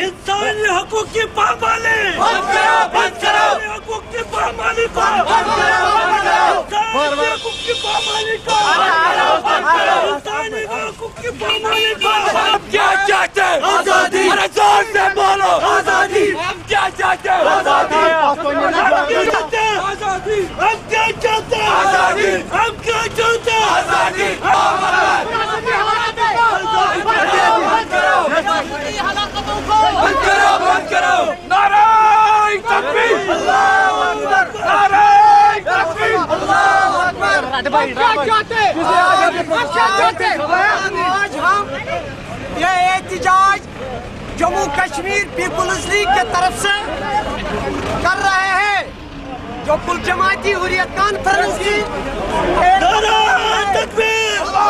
انسانی حقوق کی پامالی انسانی حقوق کی پامالی کو انسانی حقوق کی پامالی کو انسانی حقوق کی پامالی کو ہم کیا چاہتے ہیں؟ آزادی. ارے زور سے بولو. آزادی. ہم کیا چاہتے ہیں؟ آزادی. ہم کیا چاہتے ہیں؟ آزادی. ہم کیا چاہتے ہیں؟ آزادی. ہم کیا چاہتے ہیں؟ آزادی. بند کرو. نعرہ تکبیر. اللہ اکبر. نعرہ تکبیر. اللہ اکبر. ہم کیا چاہتے ہیں؟ آج ہم یہ احتجاج جموں کشمیر پیپلز لیگ کے طرف سے کر رہے ہیں جو کل جماعتی حریت کانفرنس کی نعرہ تکبیر. اللہ